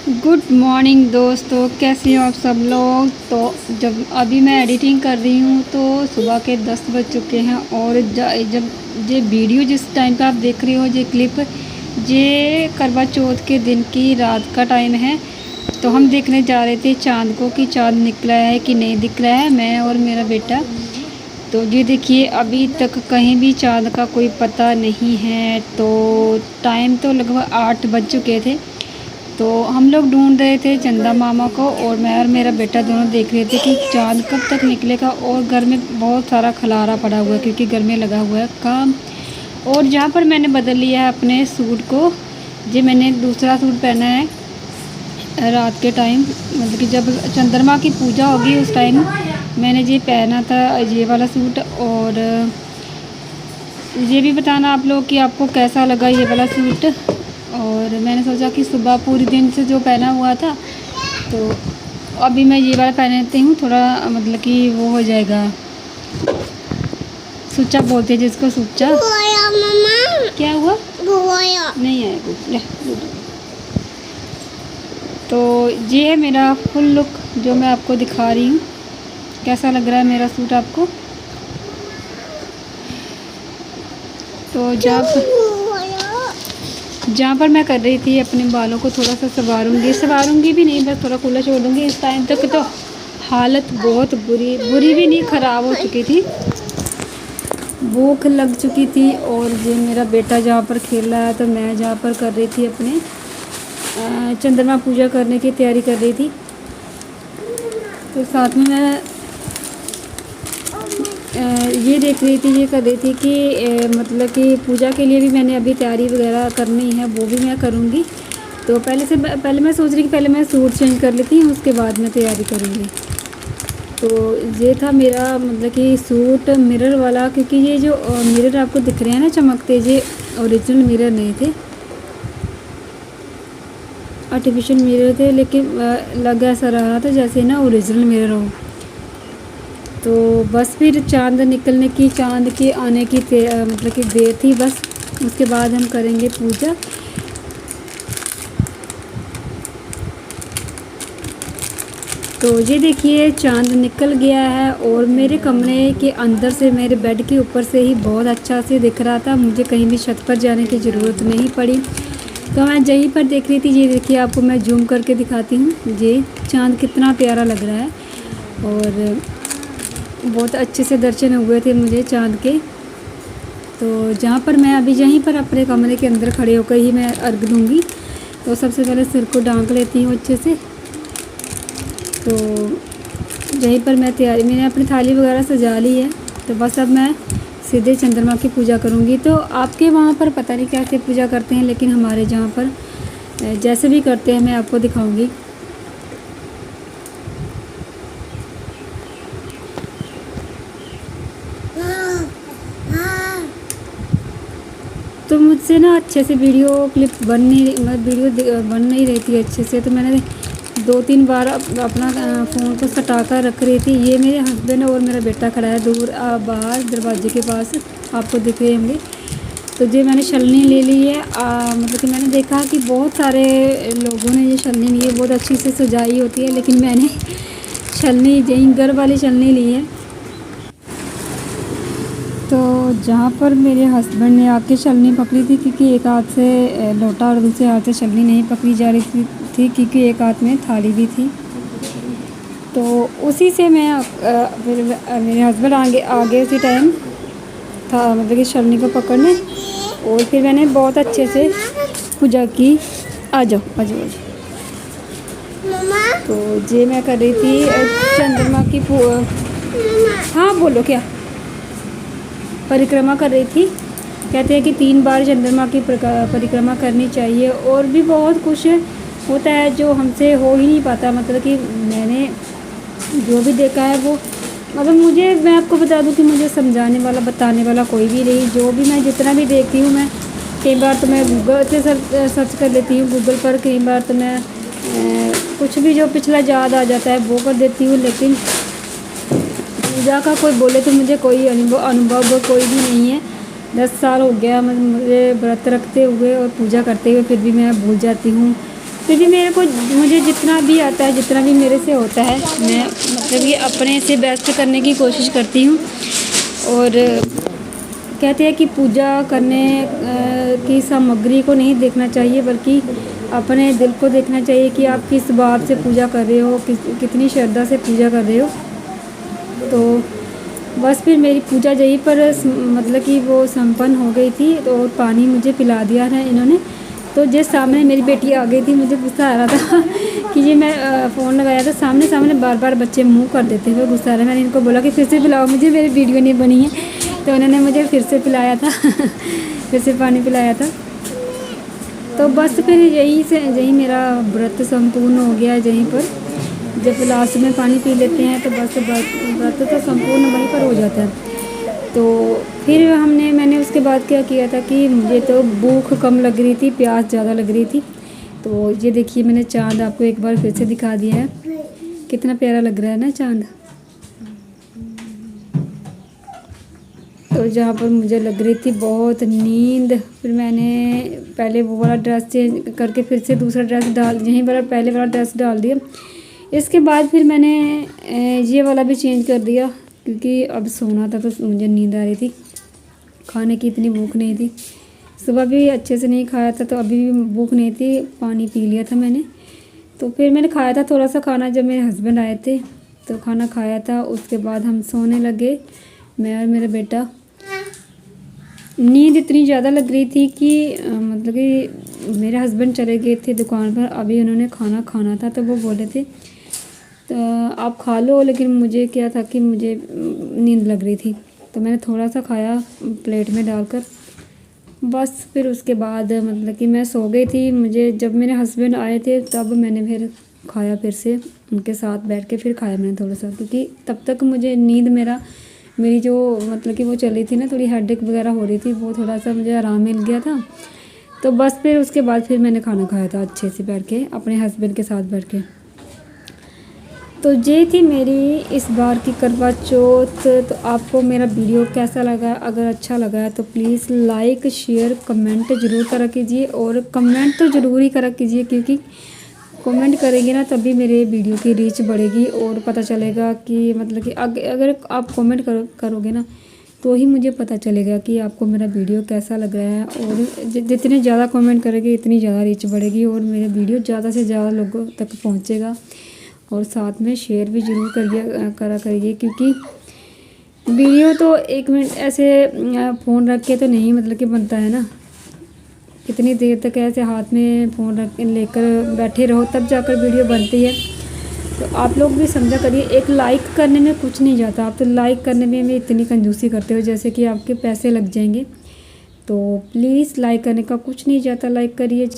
Good morning दोस्तों, कैसे हो आप सब लोग। तो जब अभी मैं एडिटिंग कर रही हूँ तो सुबह के 10 बज चुके हैं। और जब ये वीडियो जिस टाइम पे आप देख रहे हो, ये क्लिप, ये करवा चौथ के दिन की रात का टाइम है। तो हम देखने जा रहे थे चाँद को कि चाँद निकला है कि नहीं दिख रहा है, मैं और मेरा बेटा। तो ये देखिए, अभी तक कहीं भी चाँद का कोई पता नहीं है। तो टाइम तो लगभग 8 बज चुके थे। तो हम लोग ढूंढ रहे थे चंदा मामा को, और मैं और मेरा बेटा दोनों देख रहे थे कि चाँद कब तक निकलेगा। और घर में बहुत सारा खलारा पड़ा हुआ है क्योंकि घर में लगा हुआ है काम। और जहाँ पर मैंने बदल लिया है अपने सूट को, जी मैंने दूसरा सूट पहना है रात के टाइम, मतलब कि जब चंद्रमा की पूजा होगी उस टाइम मैंने ये पहना था, ये वाला सूट। और ये भी बताना आप लोग कि आपको कैसा लगा ये वाला सूट। और मैंने सोचा कि सुबह पूरी दिन से जो पहना हुआ था, तो अभी मैं ये वाला पहन लेती हूँ, थोड़ा मतलब कि वो हो जाएगा, सुच्चा बोलते हैं जिसको, सुच्चा। मम्मा क्या हुआ? नहीं आया कुछ, ले दूध। तो ये है मेरा फुल लुक जो मैं आपको दिखा रही हूँ। कैसा लग रहा है मेरा सूट आपको? तो जहाँ पर मैं कर रही थी अपने बालों को थोड़ा सा सवारूंगी भी नहीं, बस थोड़ा खुला छोड़ दूँगी। इस टाइम तक तो हालत बहुत बुरी भी नहीं, ख़राब हो चुकी थी, भूख लग चुकी थी। और ये मेरा बेटा जहाँ पर खेल रहा है, तो मैं जहाँ पर कर रही थी अपने चंद्रमा पूजा करने की तैयारी कर रही थी। तो साथ में मैं ये देख रही थी, ये कर रही थी कि मतलब कि पूजा के लिए भी मैंने अभी तैयारी वगैरह करनी है, वो भी मैं करूँगी। तो पहले मैं सोच रही कि पहले मैं सूट चेंज कर लेती हूँ, उसके बाद मैं तैयारी करूँगी। तो ये था मेरा मतलब कि सूट मिरर वाला, क्योंकि ये जो मिरर आपको दिख रहे हैं ना चमकते, ये ओरिजिनल मिरर नहीं थे, आर्टिफिशियल मिरर थे। लेकिन लग ऐसा रहा था जैसे ना ओरिजिनल मिरर हो। तो बस फिर चाँद निकलने की, चाँद के आने की मतलब कि देर थी बस। उसके बाद हम करेंगे पूजा। तो ये देखिए, चाँद निकल गया है और मेरे कमरे के अंदर से, मेरे बेड के ऊपर से ही बहुत अच्छा से दिख रहा था। मुझे कहीं भी छत पर जाने की ज़रूरत नहीं पड़ी। तो मैं यहीं पर देख रही थी। ये देखिए, आपको मैं जूम करके दिखाती हूँ, ये चाँद कितना प्यारा लग रहा है। और बहुत अच्छे से दर्शन हुए थे मुझे चाँद के। तो जहाँ पर मैं अभी यहीं पर अपने कमरे के अंदर खड़े होकर ही मैं अर्घ दूँगी। तो सबसे पहले सिर को ढांक लेती हूँ अच्छे से। तो यहीं पर मैंने अपनी थाली वगैरह सजा ली है। तो बस अब मैं सीधे चंद्रमा की पूजा करूँगी। तो आपके वहाँ पर पता नहीं कैसे पूजा करते हैं, लेकिन हमारे जहाँ पर जैसे भी करते हैं मैं आपको दिखाऊँगी। तो मुझसे ना अच्छे से वीडियो बन नहीं रही थी अच्छे से। तो मैंने 2-3 बार अपना फ़ोन को सटा कर रख रही थी। ये मेरे हस्बैंड और मेरा बेटा खड़ा है दूर बाहर दरवाजे के पास, आपको दिख रहे होंगे। तो ये मैंने छलनी ले ली है। मतलब कि मैंने देखा कि बहुत सारे लोगों ने ये छलनी ली है, बहुत अच्छी से सजाई होती है, लेकिन मैंने छलनी यही घर वाली छलनी ली है। तो जहाँ पर मेरे हस्बैंड ने आके छलनी पकड़ी थी, क्योंकि एक हाथ से लोटा और दूसरे हाथ से छलनी नहीं पकड़ी जा रही थी, क्योंकि एक हाथ में थाली भी थी। तो उसी से मैं फिर मेरे हस्बैंड आगे उसी टाइम था, मतलब कि छलनी को पकड़ने। और फिर मैंने बहुत अच्छे से पूजा की। आ जाओ। तो ये मैं कर रही थी चंद्रमा की हाँ बोलो, क्या परिक्रमा कर रही थी। कहते हैं कि 3 बार चंद्रमा की परिक्रमा करनी चाहिए। और भी बहुत कुछ होता है जो हमसे हो ही नहीं पाता। मतलब कि मैंने जो भी देखा है वो, मतलब मैं आपको बता दूं कि मुझे समझाने वाला, बताने वाला कोई भी नहीं। जो भी मैं जितना भी देखती हूँ, मैं कई बार तो मैं गूगल से सर्च कर लेती हूँ गूगल पर। कई बार तो मैं कुछ भी जो पिछला याद आ जाता है वो कर देती हूँ। लेकिन पूजा का कोई बोले तो मुझे कोई अनुभव कोई भी नहीं है। 10 साल हो गया मुझे व्रत रखते हुए और पूजा करते हुए, फिर भी मैं भूल जाती हूँ फिर भी मेरे को मुझे जितना भी आता है, जितना भी मेरे से होता है, मैं मतलब ये अपने से बेस्ट करने की कोशिश करती हूँ। और कहते हैं कि पूजा करने की सामग्री को नहीं देखना चाहिए, बल्कि अपने दिल को देखना चाहिए कि आप किस भाव से पूजा कर रहे हो, कितनी श्रद्धा से पूजा कर रहे हो। तो बस फिर मेरी पूजा यहीं पर मतलब कि वो संपन्न हो गई थी। तो और पानी मुझे पिला दिया था इन्होंने। तो जिस सामने मेरी बेटी आ गई थी, मुझे गुस्सा आ रहा था कि ये मैं फ़ोन लगाया था, सामने सामने बार बार बच्चे मुंह कर देते हुए गुस्सा आ रहा है। मैंने इनको बोला कि फिर से पिलाओ मुझे, मेरी वीडियो नहीं बनी है। तो उन्होंने मुझे फिर से पिलाया था फिर से पानी पिलाया था। तो बस फिर यही मेरा व्रत संपूर्ण हो गया। यहीं पर जब लास्ट में पानी पी लेते हैं तो बस व्रत तो संपूर्ण वहीं पर हो जाता है। तो फिर मैंने उसके बाद क्या किया था कि मुझे तो भूख कम लग रही थी, प्यास ज़्यादा लग रही थी। तो ये देखिए, मैंने चाँद आपको एक बार फिर से दिखा दिया है। कितना प्यारा लग रहा है ना चाँद। तो जहाँ पर मुझे लग रही थी बहुत नींद, फिर मैंने पहले वो वाला ड्रेस चेंज करके फिर से दूसरा ड्रेस डाल, यहीं वाला पहले वाला ड्रेस डाल दिया। इसके बाद फिर मैंने ये वाला भी चेंज कर दिया, क्योंकि अब सोना था तो मुझे नींद आ रही थी। खाने की इतनी भूख नहीं थी, सुबह भी अच्छे से नहीं खाया था तो अभी भी भूख नहीं थी, पानी पी लिया था मैंने। तो फिर मैंने खाया था थोड़ा सा खाना जब मेरे हस्बैंड आए थे, तो खाना खाया था। उसके बाद हम सोने लगे, मैं और मेरा बेटा। नींद इतनी ज़्यादा लग रही थी कि मतलब कि मेरे हस्बैंड चले गए थे दुकान पर, अभी उन्होंने खाना खाना था। तो वो बोले थे तो आप खा लो, लेकिन मुझे क्या था कि मुझे नींद लग रही थी, तो मैंने थोड़ा सा खाया प्लेट में डालकर। बस फिर उसके बाद मतलब कि मैं सो गई थी। मुझे जब मेरे हस्बैंड आए थे तब मैंने फिर खाया, फिर से उनके साथ बैठ के फिर खाया मैंने थोड़ा सा, क्योंकि तब तक मुझे नींद मेरी जो मतलब कि वो चली थी ना, थोड़ी हेडेक वगैरह हो रही थी, वो थोड़ा सा मुझे आराम मिल गया था। तो बस फिर उसके बाद फिर मैंने खाना खाया था अच्छे से बैठ के अपने हस्बैंड के साथ बैठ के। तो ये थी मेरी इस बार की करवा चौथ। तो आपको मेरा वीडियो कैसा लगा? अगर अच्छा लगा है तो प्लीज़ लाइक शेयर कमेंट ज़रूर करा कीजिए। और कमेंट तो ज़रूर ही करा कीजिए, क्योंकि कमेंट करेंगे ना तभी मेरे वीडियो की रीच बढ़ेगी और पता चलेगा कि मतलब कि अगर आप कमेंट करोगे ना तो ही मुझे पता चलेगा कि आपको मेरा वीडियो कैसा लग रहा है। और जितने ज़्यादा कमेंट करेंगे इतनी ज़्यादा रीच बढ़ेगी और मेरा वीडियो ज़्यादा से ज़्यादा लोगों तक पहुँचेगा। और साथ में शेयर भी ज़रूर करा करिए, क्योंकि वीडियो तो 1 मिनट ऐसे फ़ोन रख के तो नहीं मतलब कि बनता है ना। कितनी देर तक ऐसे हाथ में फ़ोन रख लेकर बैठे रहो तब जाकर वीडियो बनती है। तो आप लोग भी समझा करिए, एक लाइक करने में कुछ नहीं जाता। आप तो लाइक करने में इतनी कंजूसी करते हो जैसे कि आपके पैसे लग जाएंगे। तो प्लीज़ लाइक करने का कुछ नहीं जाता, लाइक करिए।